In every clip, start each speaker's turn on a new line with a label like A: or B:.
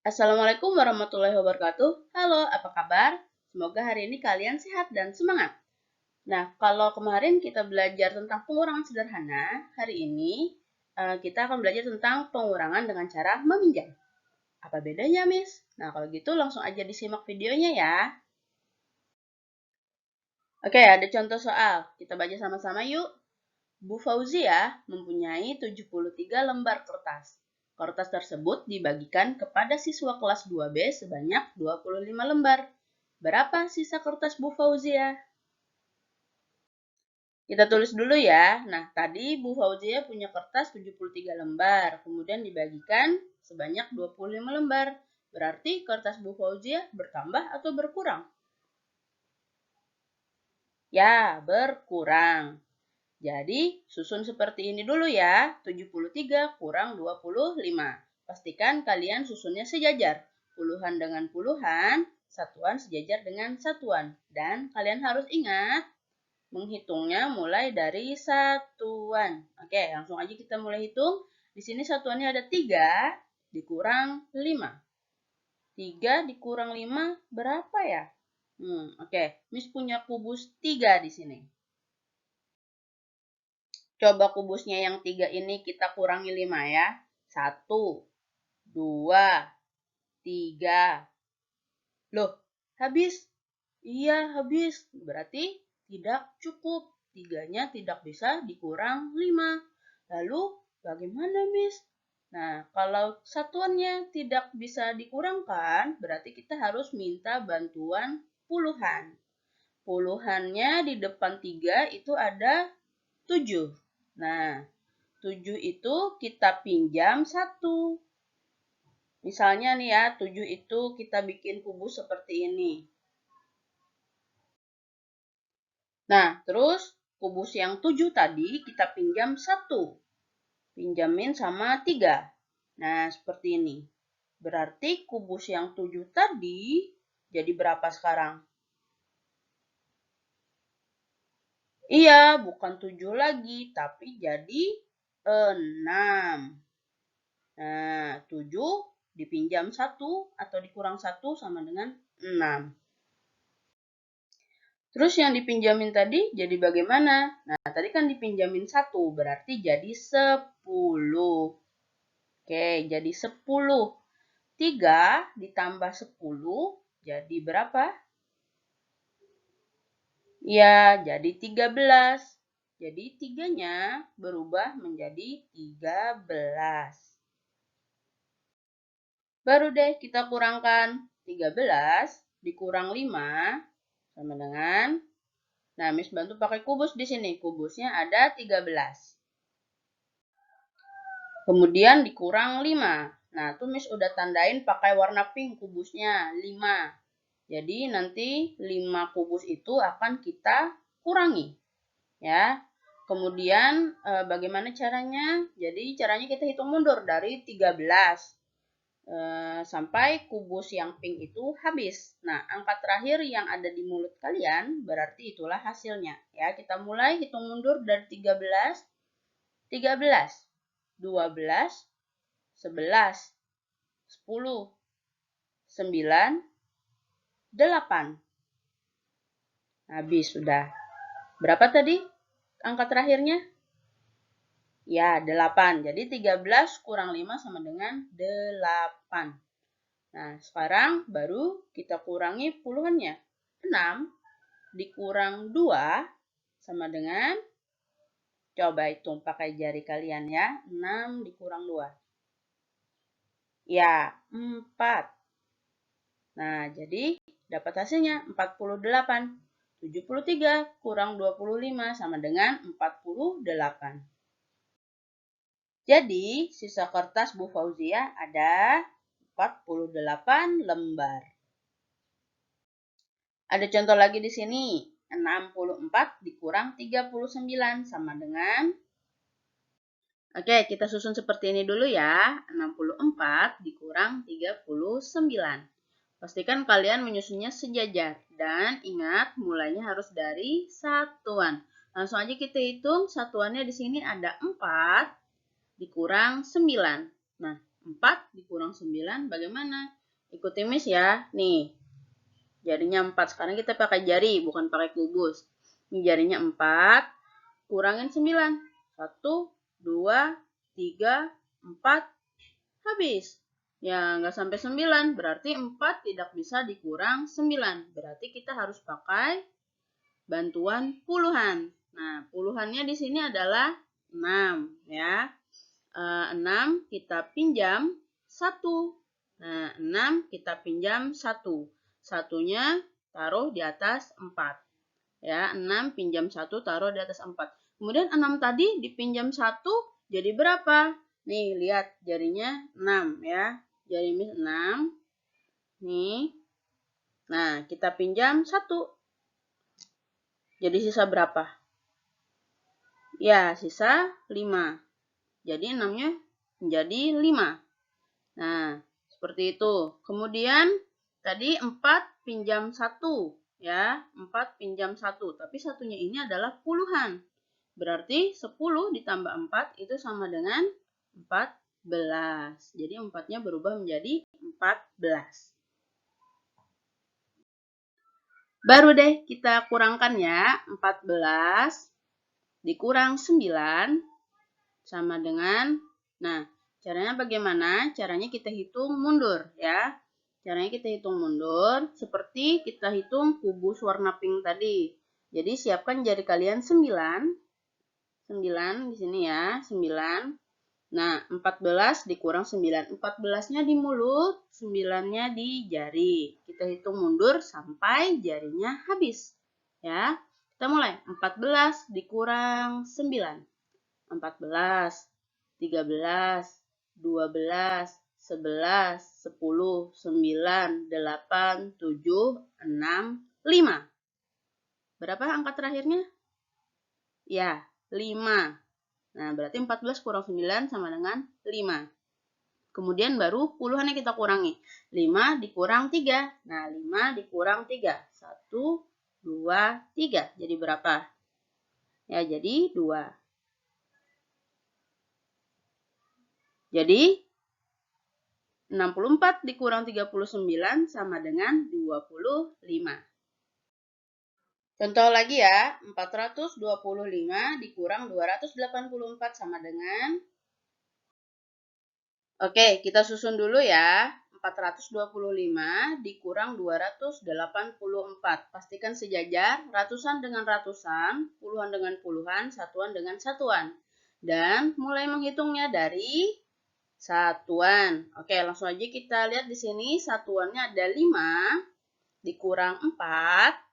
A: Assalamualaikum warahmatullahi wabarakatuh. Halo, apa kabar? Semoga hari ini kalian sehat dan semangat. Nah, kalau kemarin kita belajar tentang pengurangan sederhana, hari ini kita akan belajar tentang pengurangan dengan cara meminjam. Apa bedanya, Miss? Nah, kalau gitu langsung aja disimak videonya ya. Oke, ada contoh soal. Kita baca sama-sama yuk. Bu Fauzia mempunyai 73 lembar kertas. Kertas tersebut dibagikan kepada siswa kelas 2B sebanyak 25 lembar. Berapa sisa kertas Bu Fauzia? Kita tulis dulu ya. Nah, tadi Bu Fauzia punya kertas 73 lembar, kemudian dibagikan sebanyak 25 lembar. Berarti kertas Bu Fauzia bertambah atau berkurang? Ya, berkurang. Jadi, susun seperti ini dulu ya. 73 kurang 25. Pastikan kalian susunnya sejajar. Puluhan dengan puluhan, satuan sejajar dengan satuan. Dan kalian harus ingat, menghitungnya mulai dari satuan. Oke, langsung aja kita mulai hitung. Di sini satuannya ada 3 dikurang 5. 3 dikurang 5 berapa ya? Oke. Miss punya kubus 3 di sini. Coba kubusnya yang 3 ini kita kurangi 5 ya. 1, 2, 3. Loh, habis? Iya, habis. Berarti tidak cukup. 3-nya tidak bisa dikurang 5. Lalu, bagaimana, Miss? Nah, kalau satuannya tidak bisa dikurangkan, berarti kita harus minta bantuan puluhan. Puluhannya di depan 3 itu ada 7. Nah, 7 itu kita pinjam 1. Misalnya nih ya, 7 itu kita bikin kubus seperti ini. Nah, terus kubus yang 7 tadi kita pinjam 1. Pinjamin sama 3. Nah, seperti ini. Berarti kubus yang 7 tadi jadi berapa sekarang? Iya, bukan 7 lagi, tapi jadi 6. Nah, 7 dipinjam 1 atau dikurang 1 sama dengan 6. Terus yang dipinjamin tadi jadi bagaimana? Nah, tadi kan dipinjamin 1, berarti jadi 10. Oke, jadi 10. 3 ditambah 10 jadi berapa? Ya, jadi 13. Jadi 3-nya berubah menjadi 13. Baru deh kita kurangkan 13 dikurang 5 sama dengan, nah Miss bantu pakai kubus di sini. Kubusnya ada 13. Kemudian dikurang 5. Nah, tuh Miss udah tandain pakai warna pink kubusnya 5. Jadi nanti 5 kubus itu akan kita kurangi. Ya. Kemudian bagaimana caranya? Jadi caranya kita hitung mundur dari 13. Sampai kubus yang pink itu habis. Nah, angka terakhir yang ada di mulut kalian berarti itulah hasilnya. Ya, kita mulai hitung mundur dari 13, 13, 12, 11, 10, 9, 8. Habis sudah. Berapa tadi angka terakhirnya? Ya, 8. Jadi 13 kurang 5 sama dengan 8. Nah, sekarang baru kita kurangi puluhannya. 6 dikurang 2 sama dengan, coba hitung pakai jari kalian ya. 6 dikurang 2. Ya, 4. Nah, jadi dapat hasilnya 48. 73 kurang 25 sama dengan 48. Jadi, sisa kertas Bu Fauzia ada 48 lembar. Ada contoh lagi di sini. 64 dikurang 39 sama dengan, oke, kita susun seperti ini dulu ya. 64 dikurang 39. Pastikan kalian menyusunnya sejajar. Dan ingat, mulainya harus dari satuan. Langsung aja kita hitung. Satuannya di sini ada 4 dikurang 9. Nah, 4 dikurang 9 bagaimana? Ikuti Miss ya. Nih, jarinya 4. Sekarang kita pakai jari, bukan pakai kubus. Ini jarinya 4, kurangin 9. 1, 2, 3, 4, habis. Ya, nggak sampai 9, berarti 4 tidak bisa dikurang 9. Berarti kita harus pakai bantuan puluhan. Nah, puluhannya di sini adalah 6 ya. 6 kita pinjam 1. Nah, 6 kita pinjam 1. Satunya taruh di atas 4. Ya, 6 pinjam 1 taruh di atas 4. Kemudian 6 tadi dipinjam 1 jadi berapa? Nih, lihat jarinya 6 ya. Jari Miss 6. Nih. Nah, kita pinjam 1. Jadi sisa berapa? Ya, sisa 5. Jadi 6-nya menjadi 5. Nah, seperti itu. Kemudian tadi 4 pinjam 1 ya. 4 pinjam 1, tapi satunya ini adalah puluhan. Berarti 10 ditambah 4 itu sama dengan 14. Jadi 4-nya berubah menjadi 14. Baru deh kita kurangkan ya. 14 dikurang 9 sama dengan, nah, caranya bagaimana? Caranya kita hitung mundur ya. Caranya kita hitung mundur seperti kita hitung kubus warna pink tadi. Jadi siapkan jari kalian 9. 9 di sini ya, 9. Nah, 14 dikurang 9. 14-nya di mulut, 9-nya di jari. Kita hitung mundur sampai jarinya habis. Ya. Kita mulai. 14 dikurang 9. 14, 13, 12, 11, 10, 9, 8, 7, 6, 5. Berapa angka terakhirnya? Ya, 5. Nah, berarti 14 kurang 9 sama dengan 5. Kemudian baru puluhannya kita kurangi. 5 dikurang 3. Nah, 5 dikurang 3. 1, 2, 3. Jadi berapa? Ya, jadi 2. Jadi 64 dikurang 39 sama dengan 25. Contoh lagi ya, 425 dikurang 284 sama dengan, oke, kita susun dulu ya. 425 dikurang 284. Pastikan sejajar, ratusan dengan ratusan, puluhan dengan puluhan, satuan dengan satuan. Dan mulai menghitungnya dari satuan. Oke, langsung aja kita lihat di sini satuannya ada 5 dikurang 4.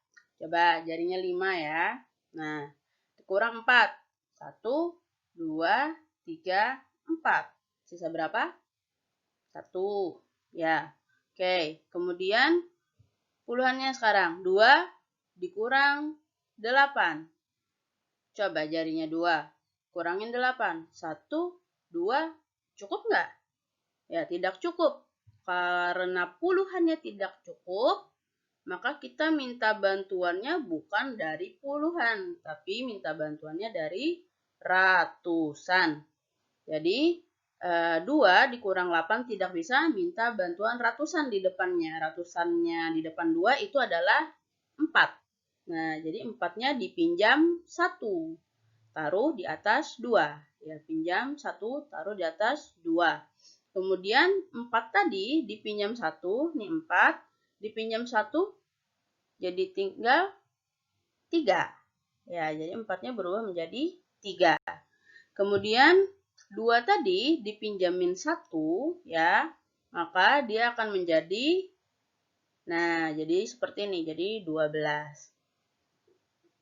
A: Coba jarinya 5 ya. Nah, dikurang 4. 1, 2, 3, 4. Sisa berapa? 1. Ya. Oke, kemudian puluhannya sekarang. 2 dikurang 8. Coba jarinya 2. Kurangin 8. 1, 2, cukup nggak? Ya, tidak cukup. Karena puluhannya tidak cukup, maka kita minta bantuannya bukan dari puluhan, tapi minta bantuannya dari ratusan. Jadi, 2 dikurang 8 tidak bisa, minta bantuan ratusan di depannya. Ratusannya di depan 2 itu adalah 4. Nah, jadi 4-nya dipinjam 1. Taruh di atas 2. Ya, pinjam 1, taruh di atas 2. Kemudian 4 tadi dipinjam 1, nih 4, dipinjam 1, jadi tinggal 3. Ya, jadi 4-nya berubah menjadi 3. Kemudian 2 tadi dipinjamin 1, ya, maka dia akan menjadi, nah, jadi seperti ini, jadi 12.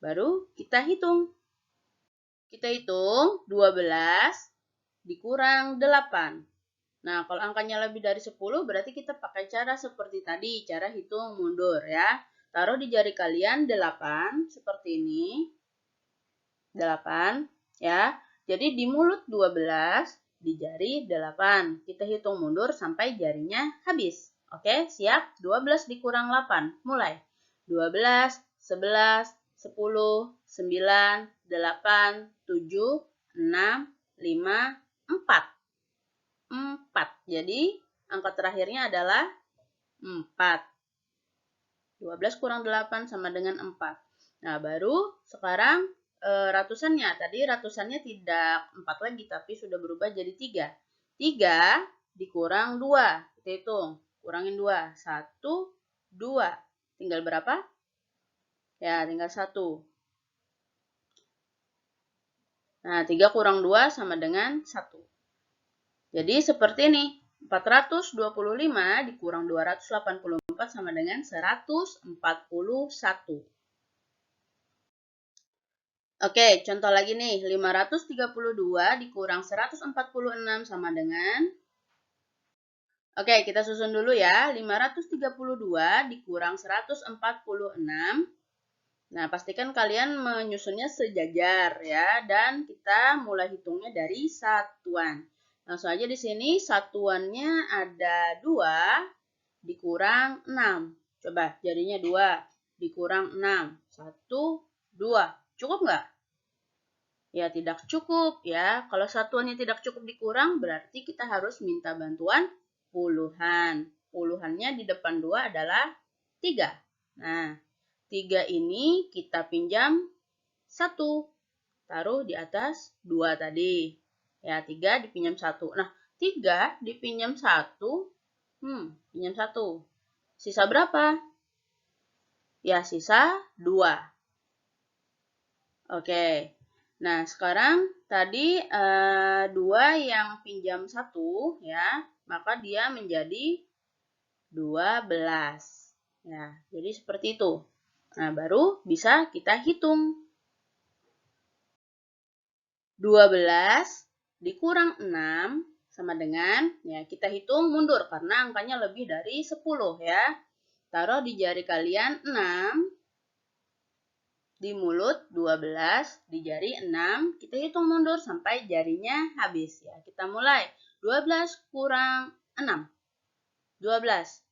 A: Baru kita hitung. Kita hitung 12 dikurang 8. Nah, kalau angkanya lebih dari 10, berarti kita pakai cara seperti tadi, cara hitung mundur ya. Taruh di jari kalian 8, seperti ini. 8, ya. Jadi di mulut 12, di jari 8. Kita hitung mundur sampai jarinya habis. Oke, siap? 12 dikurang 8, mulai. 12, 11, 10, 9, 8, 7, 6, 5, 4. 4. Jadi angka terakhirnya adalah 4. 12 kurang 8 sama dengan 4. Nah, baru sekarang ratusannya. Tadi ratusannya tidak 4 lagi, tapi sudah berubah jadi 3. 3 dikurang 2. Kita hitung. Kurangin 2. 1, 2. Tinggal berapa? Ya, tinggal 1. Nah, 3 kurang 2 sama dengan 1. Jadi seperti ini. 425 dikurang 284 sama dengan 141. Oke, contoh lagi nih. 532 dikurang 146 sama dengan... Oke, kita susun dulu ya. 532 dikurang 146. Nah, pastikan kalian menyusunnya sejajar ya. Dan kita mulai hitungnya dari satuan. Langsung aja di sini satuannya ada 2 dikurang 6. Coba jadinya 2 dikurang 6. 1, 2. Cukup nggak? Ya, tidak cukup ya. Kalau satuannya tidak cukup dikurang, berarti kita harus minta bantuan puluhan. Puluhannya di depan 2 adalah 3. Nah, 3 ini kita pinjam 1. Taruh di atas 2 tadi. Ya, 3 dipinjam 1. Nah, 3 dipinjam 1. Pinjam 1. Sisa berapa? Ya, sisa 2. Oke. Nah, sekarang tadi 2 yang pinjam 1 ya, maka dia menjadi 12. Ya, jadi seperti itu. Nah, baru bisa kita hitung. 12 dikurang 6 sama dengan, ya kita hitung mundur karena angkanya lebih dari 10 ya. Taruh di jari kalian 6. Di mulut 12, di jari 6, kita hitung mundur sampai jarinya habis ya. Kita mulai. 12 kurang 6. 12,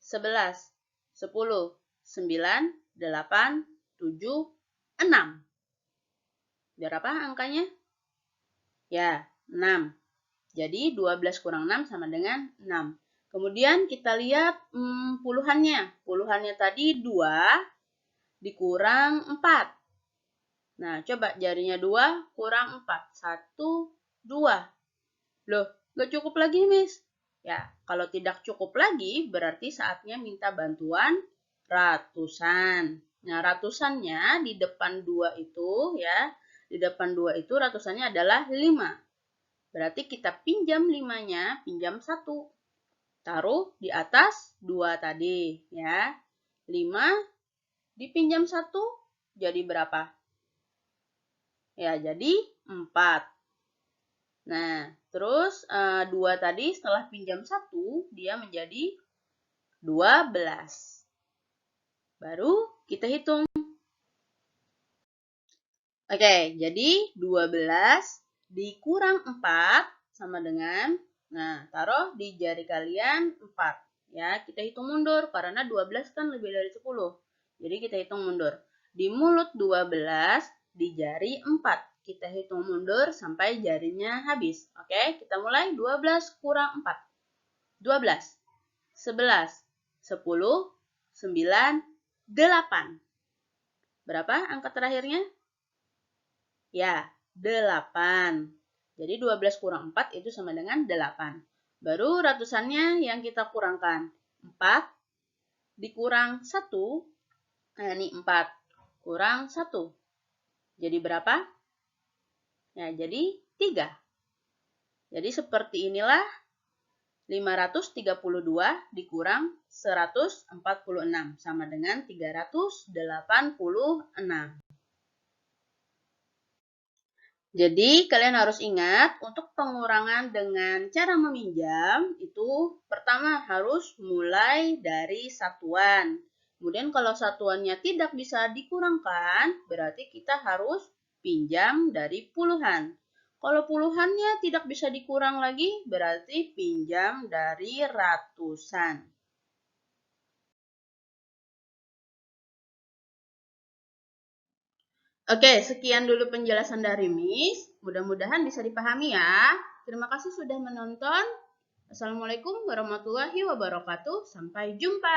A: 11, 10, 9, 8, 7, 6. Berapa angkanya? Ya, 6. Jadi 12 kurang 6 sama dengan 6. Kemudian kita lihat puluhannya. Puluhannya tadi 2 dikurang 4. Nah, coba jarinya 2 kurang 4. 1, 2. Loh, nggak cukup lagi, Miss. Ya, kalau tidak cukup lagi, berarti saatnya minta bantuan ratusan. Nah, ratusannya di depan 2 itu, ya, di depan 2 itu ratusannya adalah 5. Berarti kita pinjam 5-nya, pinjam 1. Taruh di atas 2 tadi, ya. 5 dipinjam 1 jadi berapa? Ya, jadi 4. Nah, terus 2 tadi setelah pinjam 1, dia menjadi 12. Baru kita hitung. Oke, jadi 12 dikurang 4 sama dengan, nah, taruh di jari kalian 4. Ya, kita hitung mundur karena 12 kan lebih dari 10. Jadi kita hitung mundur. Di mulut 12, di jari 4. Kita hitung mundur sampai jarinya habis. Oke, kita mulai. 12 kurang 4. 12, 11, 10, 9, 8. Berapa angka terakhirnya? Ya, 8. Jadi 12 kurang 4 itu sama dengan 8. Baru ratusannya yang kita kurangkan. 4 dikurang 1. Nah, ini 4 kurang 1. Jadi berapa? Ya, jadi 3. Jadi seperti inilah 532 dikurang 146 sama dengan 386. Jadi, kalian harus ingat, untuk pengurangan dengan cara meminjam, itu pertama harus mulai dari satuan. Kemudian kalau satuannya tidak bisa dikurangkan, berarti kita harus pinjam dari puluhan. Kalau puluhannya tidak bisa dikurang lagi, berarti pinjam dari ratusan. Oke, sekian dulu penjelasan dari Miss. Mudah-mudahan bisa dipahami ya. Terima kasih sudah menonton. Assalamualaikum warahmatullahi wabarakatuh. Sampai jumpa.